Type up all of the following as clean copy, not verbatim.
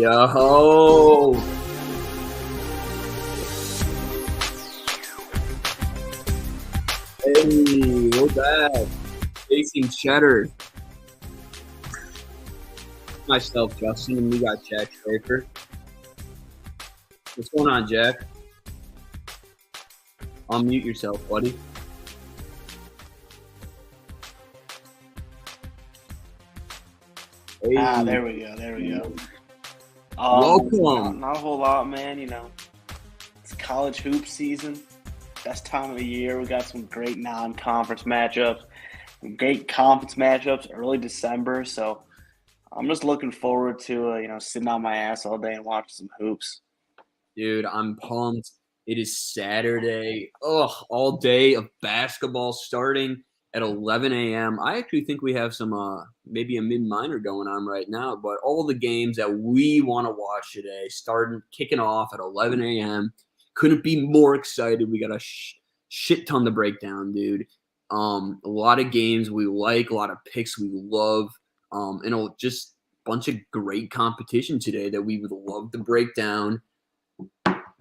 Yo. Hey, we're back. Facing Cheddar. Myself, Justin, and we got Jack Schrafer. What's going on, Jack? Unmute yourself, buddy. Hey. There we go. Welcome. Not a whole lot, man. It's college hoop season. Best time of the year. We got some great non-conference matchups, great conference matchups early December. So I'm just looking forward to sitting on my ass all day and watching some hoops. Dude, I'm pumped. It is Saturday. All day of basketball starting at 11 a.m. I actually think we have some maybe a mid-minor going on right now, but all the games that we want to watch today kicking off at 11 a.m. Couldn't be more excited. We got a shit ton to break down, dude. A lot of games we like, a lot of picks we love, and just a bunch of great competition today that we would love to break down.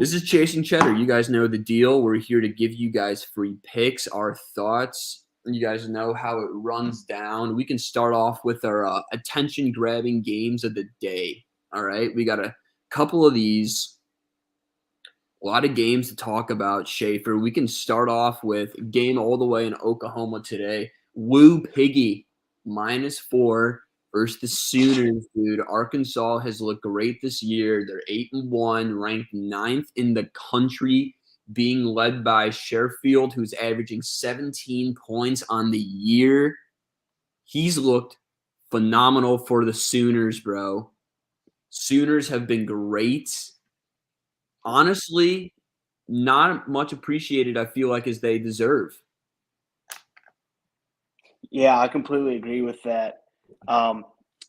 This is Chasing Cheddar. You guys know the deal. We're here to give you guys free picks, our thoughts. You guys know how it runs down. We can start off with our attention-grabbing games of the day. All right, we got a couple of these. A lot of games to talk about, Schaefer. We can start off with a game all the way in Oklahoma today. Woo Piggy, -4 versus the Sooners, dude. Arkansas has looked great this year. They're 8-1, ranked 9th in the country, being led by Sherfield, who's averaging 17 points on the year. He's looked phenomenal for the Sooners, bro. Sooners have been great. Honestly, not much appreciated, I feel like, as they deserve. Yeah, I completely agree with that.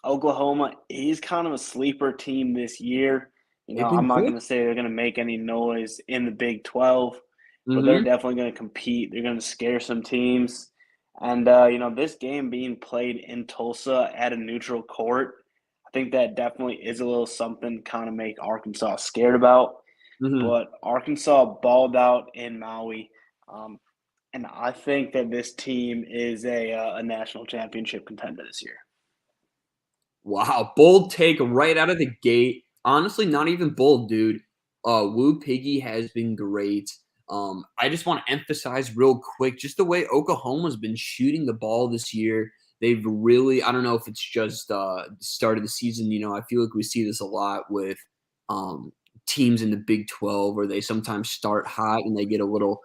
Oklahoma is kind of a sleeper team this year. I'm not going to say they're going to make any noise in the Big 12, but they're definitely going to compete. They're going to scare some teams. And, this game being played in Tulsa at a neutral court, I think that definitely is a little something to kind of make Arkansas scared about. But Arkansas balled out in Maui, and I think that this team is a national championship contender this year. Wow, bold take right out of the gate. Honestly, not even bold, dude. Woo Piggy has been great. I just want to emphasize real quick just the way Oklahoma's been shooting the ball this year. They've really – I don't know if it's just the start of the season. I feel like we see this a lot with teams in the Big 12 where they sometimes start hot and they get a little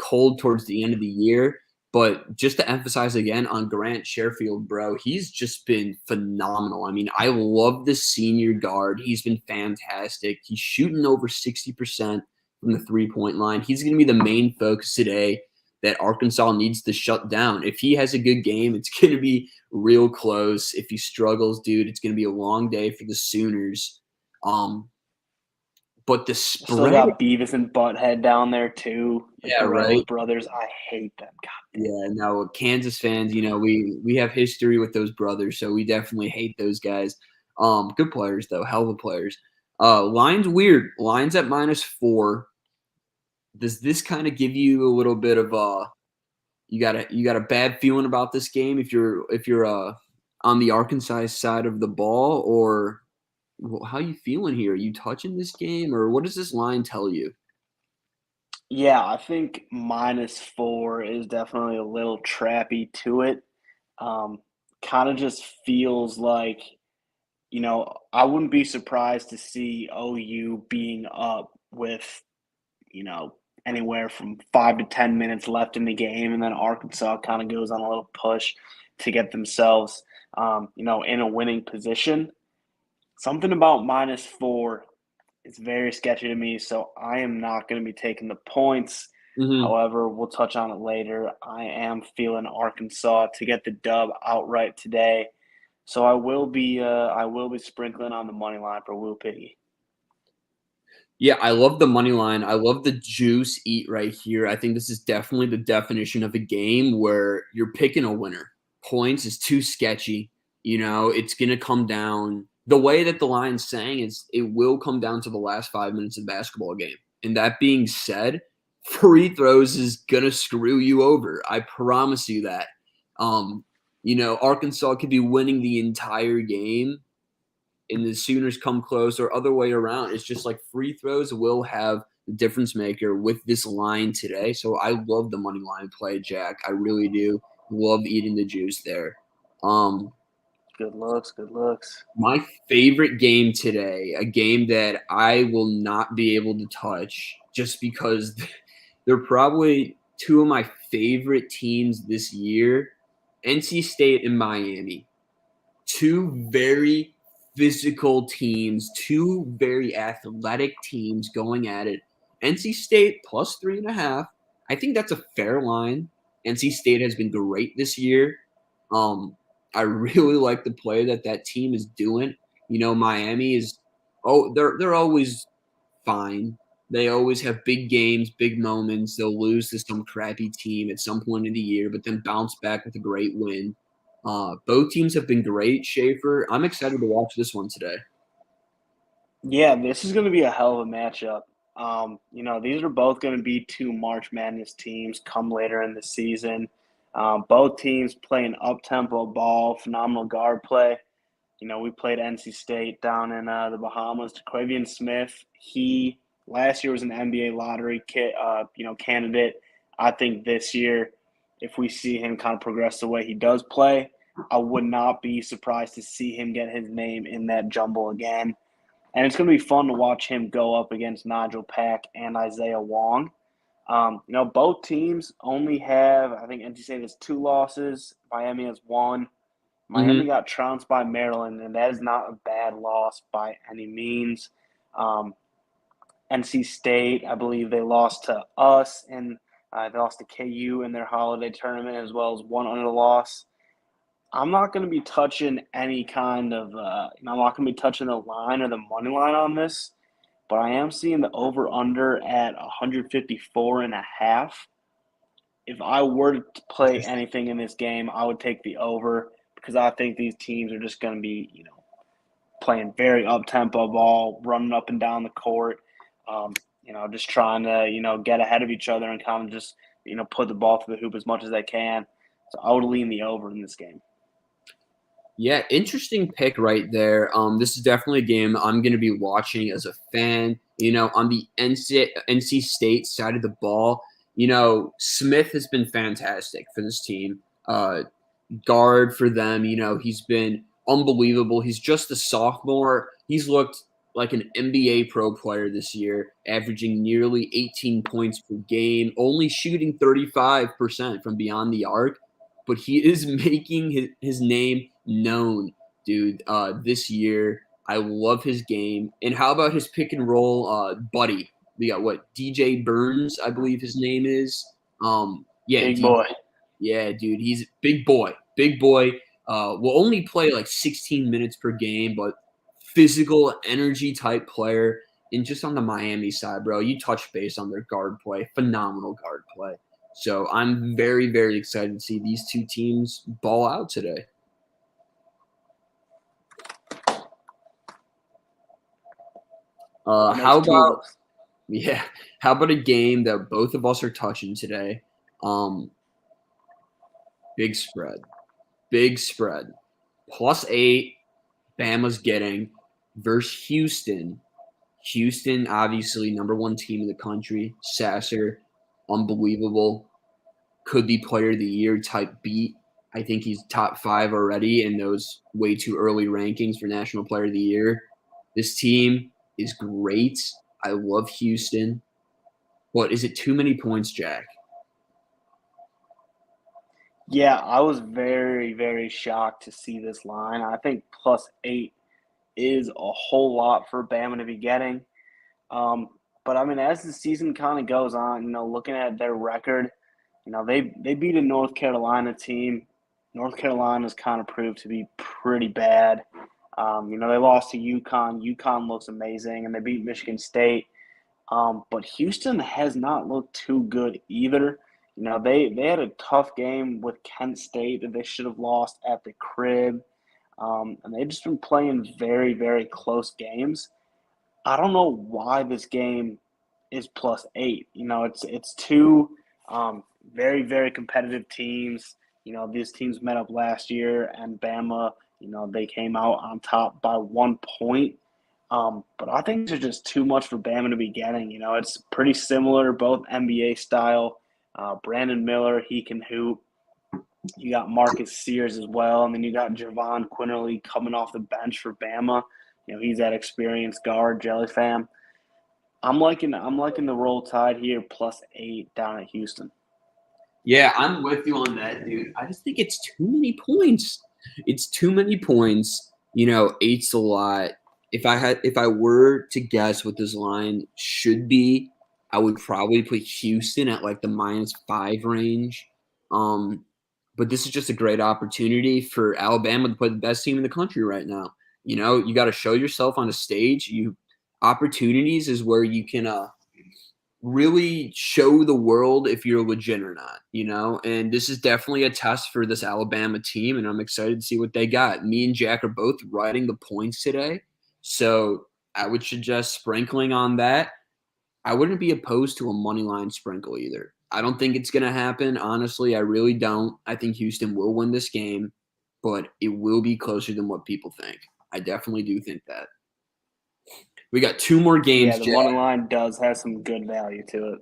cold towards the end of the year. But just to emphasize again on Grant Sherfield, bro, he's just been phenomenal. I mean, I love the senior guard. He's been fantastic. He's shooting over 60% from the three-point line. He's going to be the main focus today that Arkansas needs to shut down. If he has a good game, it's going to be real close. If he struggles, dude, it's going to be a long day for the Sooners. But the spread, still got Beavis and Butthead down there too. Yeah, right. Brothers, I hate them. God. Yeah, no, Kansas fans, we have history with those brothers, so we definitely hate those guys. Good players though, hell of players. Line's weird. Line's at -4. Does this kind of give you a little bit of you got a bad feeling about this game if you're on the Arkansas side of the ball, or how you feeling here? Are you touching this game, or what does this line tell you? Yeah, I think -4 is definitely a little trappy to it. Kind of just feels like, I wouldn't be surprised to see OU being up with, anywhere from 5 to 10 minutes left in the game, and then Arkansas kind of goes on a little push to get themselves, in a winning position. Something about -4 is very sketchy to me, so I am not going to be taking the points. However, we'll touch on it later. I am feeling Arkansas to get the dub outright today, so I will be sprinkling on the money line for Woo Piggy. Yeah, I love the money line. I love the juice eat right here. I think this is definitely the definition of a game where you're picking a winner. Points is too sketchy. It's going to come down the way that the line's saying is it will come down to the last 5 minutes of the basketball game. And that being said, free throws is gonna screw you over. I promise you that. Um, Arkansas could be winning the entire game and the Sooners come close or other way around. It's just like free throws will have the difference maker with this line today. So I love the money line play, Jack. I really do. Love eating the juice there. Um, Good looks, good looks. my favorite game today, a game that I will not be able to touch just because they're probably two of my favorite teams this year, NC State and Miami. Two very physical teams, two very athletic teams going at it. NC State plus 3.5. I think that's a fair line. NC State has been great this year. I really like the play that team is doing. Miami is they're always fine. They always have big games, big moments. They'll lose to some crappy team at some point in the year, but then bounce back with a great win. Both teams have been great, Schaefer. I'm excited to watch this one today. Yeah, this is going to be a hell of a matchup. These are both going to be two March Madness teams come later in the season. Both teams playing up-tempo ball, phenomenal guard play. We played NC State down in the Bahamas. Quavian Smith, he last year was an NBA lottery candidate. I think this year, if we see him kind of progress the way he does play, I would not be surprised to see him get his name in that jumble again. And it's going to be fun to watch him go up against Nigel Pack and Isaiah Wong. Both teams only have, I think NC State has 2 losses. Miami has 1. Miami Mhm. got trounced by Maryland, and that is not a bad loss by any means. NC State, I believe they lost to us, and they lost to KU in their holiday tournament as well as one under loss. I'm not going to be touching any kind of, I'm not going to be touching the line or the money line on this, but I am seeing the over-under at 154.5. If I were to play Interesting. anything in this game, I would take the over because I think these teams are just going to be, playing very up-tempo ball, running up and down the court, just trying to, get ahead of each other and kind of just, put the ball through the hoop as much as they can. So I would lean the over in this game. Yeah, interesting pick right there. This is definitely a game I'm going to be watching as a fan. On the NC State side of the ball, Smith has been fantastic for this team. Guard for them, he's been unbelievable. He's just a sophomore. He's looked like an NBA pro player this year, averaging nearly 18 points per game, only shooting 35% from beyond the arc, but he is making his name known, dude, this year. I love his game. And how about his pick and roll buddy? We got what? DJ Burns, I believe his name is. Yeah, Big DJ. boy. Yeah, dude, he's big boy. Big boy. Will only play like 16 minutes per game, but physical energy type player. And just on the Miami side, bro, you touch base on their guard play. Phenomenal guard play. So I'm very, very excited to see these two teams ball out today. That makes How two of about us. yeah? How about a game that both of us are touching today? Um, big spread, big spread, +8. Bama's getting versus Houston. Houston, obviously number 1 team in the country. Sasser, unbelievable. Could be player of the year type beat. I think he's top 5 already in those way too early rankings for national player of the year. This team is great. I love Houston. But is it too many points, Jack? Yeah, I was very, very shocked to see this line. I think +8 is a whole lot for Bama to be getting. Um, but I mean, as the season kind of goes on, looking at their record, they beat a North Carolina team. North Carolina's kind of proved to be pretty bad. They lost to UConn. UConn looks amazing, and they beat Michigan State. But Houston has not looked too good either. They had a tough game with Kent State that they should have lost at the crib. and they've just been playing very, very close games. I don't know why this game is +8. It's two very, very competitive teams. These teams met up last year, and Bama, they came out on top by 1 point. But I think it's just too much for Bama to be getting. It's pretty similar, both NBA style. Brandon Miller, he can hoop. You got Marcus Sears as well, and then you got Javon Quinterly coming off the bench for Bama. He's that experienced guard, Jelly fam. I'm liking the Roll Tide here, +8 down at Houston. Yeah, I'm with you on that, dude. I just think it's too many points. It's too many points. Eight's a lot. If I were to guess what this line should be, I would probably put Houston at like the -5 range. Um, but this is just a great opportunity for Alabama to play the best team in the country right now. You got to show yourself on a stage. Opportunities is where you can really show the world if you're legit or not. And this is definitely a test for this Alabama team, and I'm excited to see what they got. Me and Jack are both riding the points today, so I would suggest sprinkling on that. I wouldn't be opposed to a money line sprinkle either. I don't think it's going to happen. Honestly, I really don't. I think Houston will win this game, but it will be closer than what people think. I definitely do think that. We got two more games, Yeah, the Jack. money line does have some good value to it.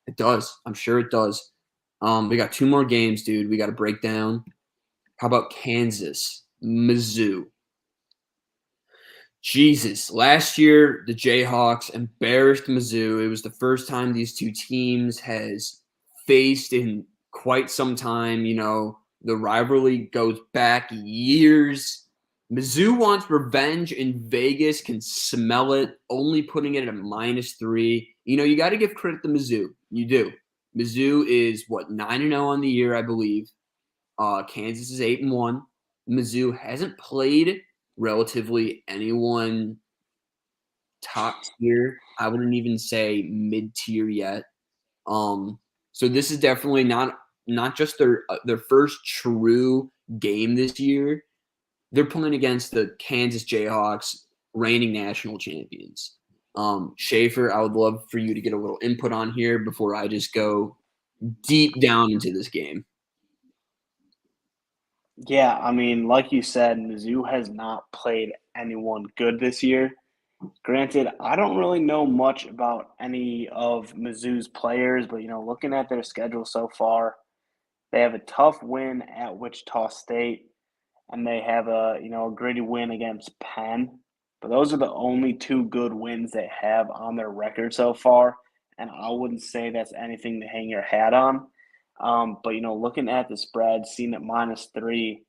It does. I'm sure it does. We got two more games, dude. We got to break down. How about Kansas, Mizzou? Jesus, last year the Jayhawks embarrassed Mizzou. It was the first time these two teams has faced in quite some time. The rivalry goes back years. Mizzou wants revenge, and Vegas can smell it, only putting it at -3. You got to give credit to Mizzou. You do. Mizzou is, 9-0 on the year, I believe. Kansas is 8-1. Mizzou hasn't played relatively anyone top tier. I wouldn't even say mid-tier yet. So this is definitely not just their first true game this year. They're playing against the Kansas Jayhawks, reigning national champions. Schaefer, I would love for you to get a little input on here before I just go deep down into this game. Yeah, I mean, like you said, Mizzou has not played anyone good this year. Granted, I don't really know much about any of Mizzou's players, but looking at their schedule so far, they have a tough win at Wichita State, and they have a gritty win against Penn. But those are the only two good wins they have on their record so far, and I wouldn't say that's anything to hang your hat on. But looking at the spread, seeing it -3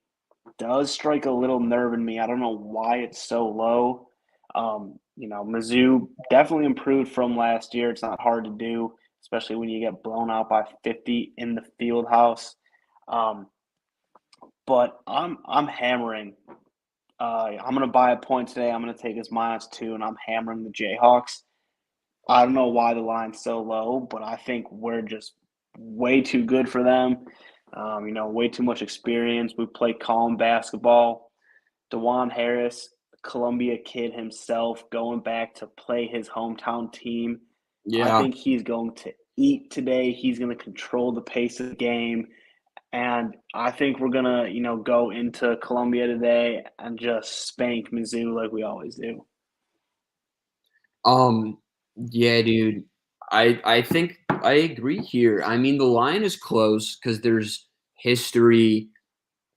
does strike a little nerve in me. I don't know why it's so low. Mizzou definitely improved from last year. It's not hard to do, especially when you get blown out by 50 in the field house. But I'm hammering. I'm gonna buy a point today. I'm gonna take this -2, and I'm hammering the Jayhawks. I don't know why the line's so low, but I think we're just way too good for them. Way too much experience. We play calm basketball. DeJuan Harris, Columbia kid himself, going back to play his hometown team. I Yeah. think he's going to eat today. He's going to control the pace of the game. And I think we're going to, go into Columbia today and just spank Mizzou like we always do. Yeah, dude. I think I agree here. I mean, the line is close because there's history.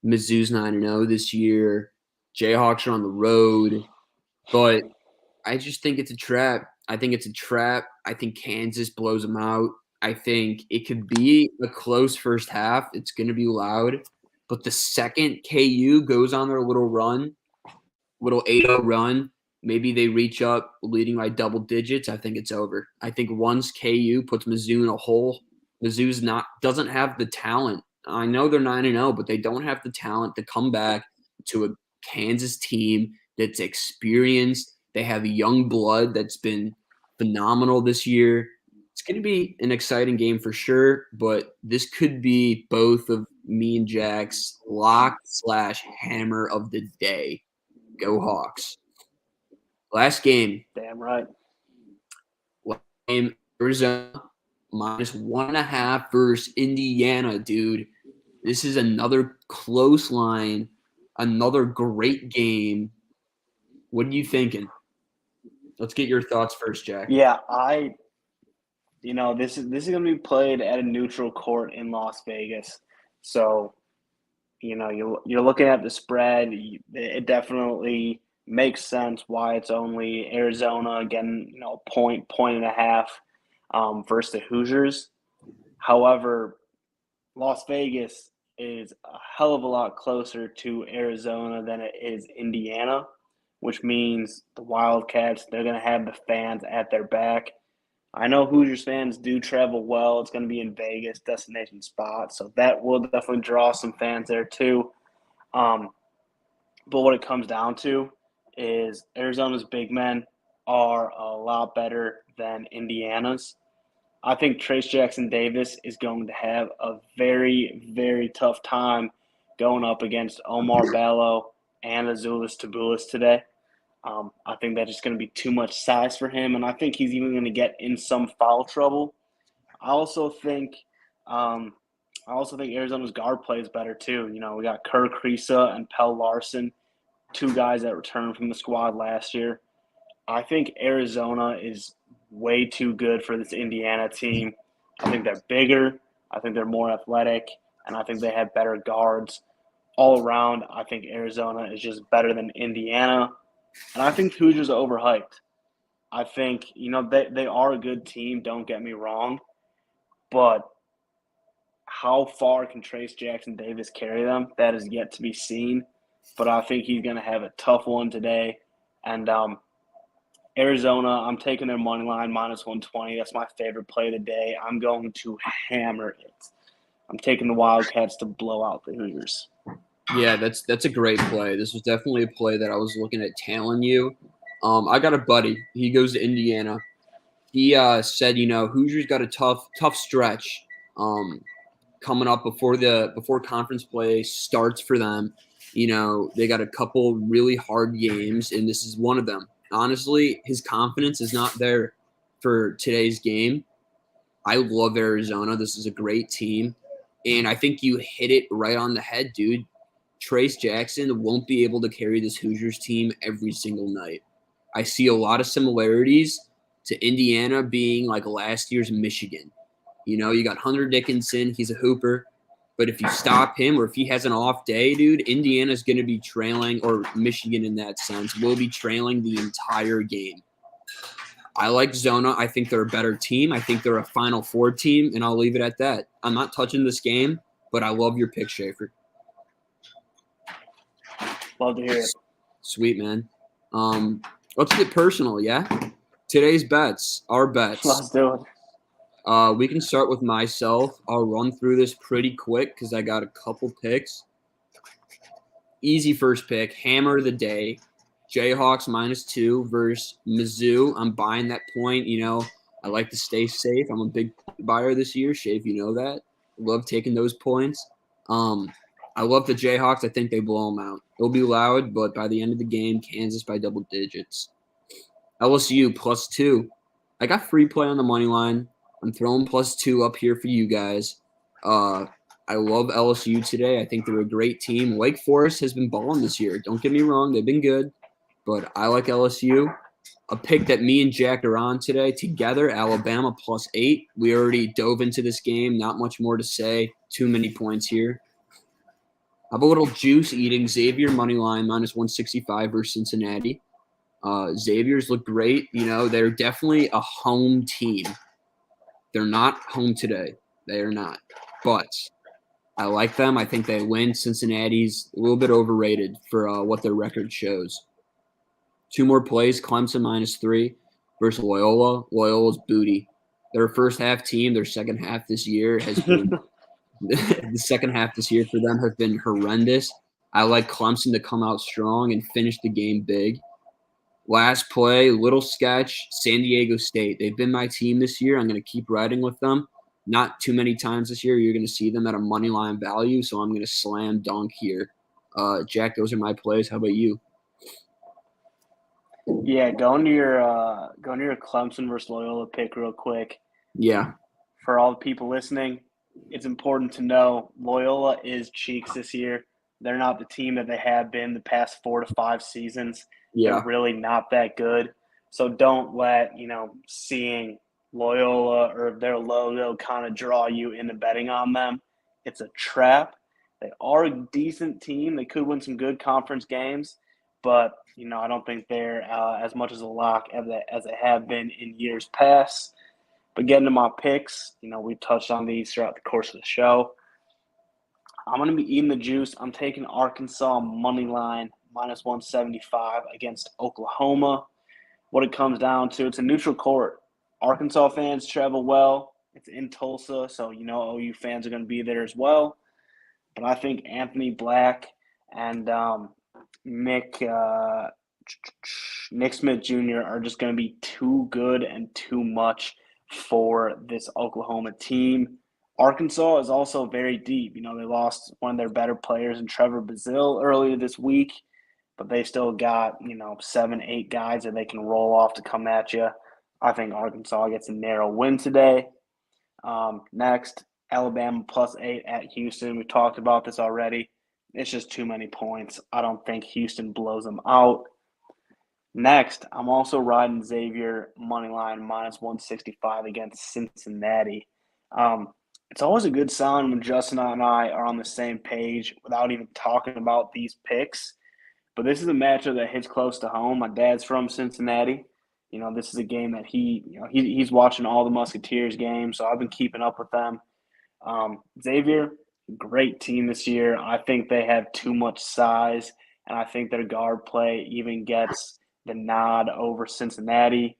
Mizzou's 9-0 this year. Jayhawks are on the road, but I just think it's a trap. I think it's a trap. I think Kansas blows them out. I think it could be a close first half. It's going to be loud, but the second KU goes on their little run, little 8-0 run, maybe they reach up leading by double digits. I think it's over. I think once KU puts Mizzou in a hole, Mizzou's doesn't have the talent. I know they're 9-0, but they don't have the talent to come back to a Kansas team that's experienced. They have young blood that's been phenomenal this year. It's going to be an exciting game for sure, but this could be both of me and Jack's lock slash hammer of the day. Go Hawks. Last game. Damn right. Arizona -1.5 versus Indiana, dude. This is another close line, another great game. What are you thinking? Let's get your thoughts first, Jack. Yeah, this is going to be played at a neutral court in Las Vegas. So, you're looking at the spread. It definitely makes sense why it's only Arizona again, point and a half versus the Hoosiers. However, Las Vegas is a hell of a lot closer to Arizona than it is Indiana, which means the Wildcats, they're going to have the fans at their back. I know Hoosiers fans do travel well. It's going to be in Vegas, destination spot, so that will definitely draw some fans there too. Um, but what it comes down to is Arizona's big men are a lot better than Indiana's. I think Trace Jackson Davis is going to have a very, very tough time going up against Omar Ballo and Azuolas Tubelis today. I think that's just going to be too much size for him, and I think he's even going to get in some foul trouble. I also think, Arizona's guard plays better too. We got Kerr Kriisa and Pell Larson, two guys that returned from the squad last year. I think Arizona is way too good for this Indiana team. I think they're bigger. I think they're more athletic, and I think they have better guards all around. I think Arizona is just better than Indiana. And I think Hoosiers are overhyped. I think, they are a good team, don't get me wrong. But how far can Trace Jackson Davis carry them? That is yet to be seen. But I think he's going to have a tough one today. And Arizona, I'm taking their money line -120. That's my favorite play of the day. I'm going to hammer it. I'm taking the Wildcats to blow out the Hoosiers. Yeah, that's a great play. This was definitely a play that I was looking at telling you. I got a buddy. He goes to Indiana. He said, Hoosiers got a tough stretch coming up before conference play starts for them. They got a couple really hard games, and this is one of them. Honestly, his confidence is not there for today's game. I love Arizona. This is a great team. And I think you hit it right on the head, dude. Trace Jackson won't be able to carry this Hoosiers team every single night. I see a lot of similarities to Indiana being like last year's Michigan. You got Hunter Dickinson. He's a hooper. But if you stop him or if he has an off day, dude, Indiana's going to be trailing, or Michigan in that sense, will be trailing the entire game. I like Zona. I think they're a better team. I think they're a Final Four team, and I'll leave it at that. I'm not touching this game, but I love your pick, Schaefer. Love to hear it. Sweet, man. Let's get personal, yeah? Today's bets, our bets. Let's do it. We can start with myself. I'll run through this pretty quick because I got a couple picks. Easy first pick, hammer of the day. Jayhawks -2 versus Mizzou. I'm buying that point. I like to stay safe. I'm a big buyer this year, Shafe. You know that. Love taking those points. I love the Jayhawks. I think they blow them out. It'll be loud, but by the end of the game, Kansas by double digits. LSU +2. I got free play on the money line. I'm throwing +2 up here for you guys. I love LSU today. I think they're a great team. Wake Forest has been balling this year. Don't get me wrong. They've been good, but I like LSU. A pick that me and Jack are on today together, Alabama +8. We already dove into this game. Not much more to say. Too many points here. How about a little juice eating? Xavier money line -165 versus Cincinnati. Xavier's look great. They're definitely a home team. They're not home today. They are not. But I like them. I think they win. Cincinnati's a little bit overrated for what their record shows. Two more plays. Clemson -3 versus Loyola. Loyola's booty. Their first half team, their second half this year has been the second half this year for them has been horrendous. I like Clemson to come out strong and finish the game big. Last play, little sketch, San Diego State. They've been my team this year. I'm going to keep riding with them. not too many times this year you're going to see them at a money line value, so I'm going to slam dunk here. Jack, those are my plays. How about you? Yeah, going to your Clemson versus Loyola pick real quick. Yeah, For all the people listening, it's important to know Loyola is cheeks this year. They're not the team that they have been the past 4 to 5 seasons. They're yeah. really not that good. So don't let, seeing Loyola or their logo kind of draw you into betting on them. It's a trap. They are a decent team. They could win some good conference games, but I don't think they're as much as a lock as they have been in years past. But getting to my picks, we touched on these throughout the course of the show. I'm going to be eating the juice. I'm taking Arkansas money line minus 175 against Oklahoma. What it comes down to, it's a neutral court. Arkansas fans travel well. It's in Tulsa, so OU fans are going to be there as well. But I think Anthony Black and Mick Nick Smith Jr. are just going to be too good and too much for this Oklahoma team. Arkansas is also very deep. They lost one of their better players in Trevor Brazile earlier this week, but they still got, 7, 8 guys that they can roll off to come at you. I think Arkansas gets a narrow win today. Next, Alabama +8 at Houston. We talked about this already. It's just too many points. I don't think Houston blows them out. Next, I'm also riding Xavier moneyline minus 165 against Cincinnati. It's always a good sign when Justin and I are on the same page without even talking about these picks. But this is a matchup that hits close to home. My dad's from Cincinnati. This is a game that he's watching all the Musketeers games, so I've been keeping up with them. Xavier, great team this year. I think they have too much size, and I think their guard play even gets the nod over Cincinnati.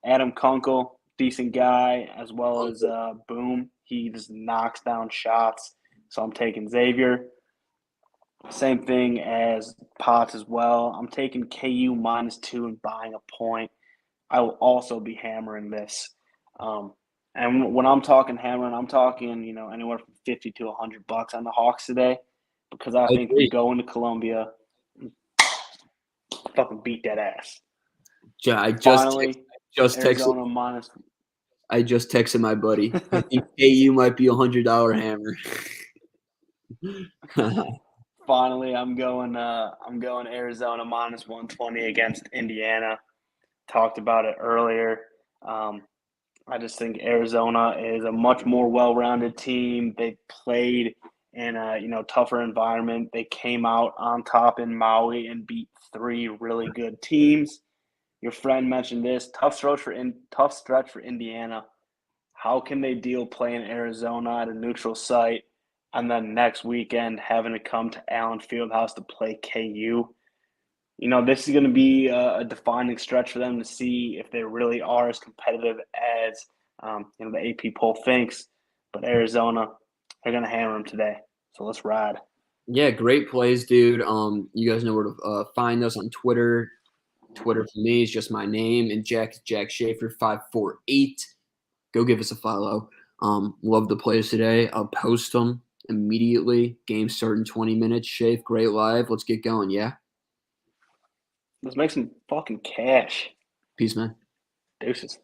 Adam Kunkel, decent guy, as well as Boom. He just knocks down shots. So I'm taking Xavier. Same thing as Potts as well. I'm taking KU -2 and buying a point. I will also be hammering this. And when I'm talking hammering, I'm talking, anywhere from 50 to $100 on the Hawks today, because I I think we agree. go into Columbia, and fucking beat that ass. Ja- I Finally, just texted Arizona minus. I just texted my buddy. I think KU might be $100 hammer. Finally, I'm going Arizona minus 120 against Indiana. Talked about it earlier. I just think Arizona is a much more well-rounded team. They played in a tougher environment. They came out on top in Maui and beat 3 really good teams. Your friend mentioned this tough stretch for Indiana. How can they deal playing Arizona at a neutral site and then next weekend having to come to Allen Fieldhouse to play KU? This is going to be a defining stretch for them to see if they really are as competitive as the AP poll thinks. But Arizona, they're going to hammer them today. So let's ride. Yeah, great plays, dude. You guys know where to find us on Twitter. Twitter for me is just my name, and Jack Schaefer 548. Go give us a follow. Love the plays today. I'll post them immediately. Game start in 20 minutes. Shafe, great live. Let's get going. Yeah. Let's make some fucking cash. Peace, man. Deuces.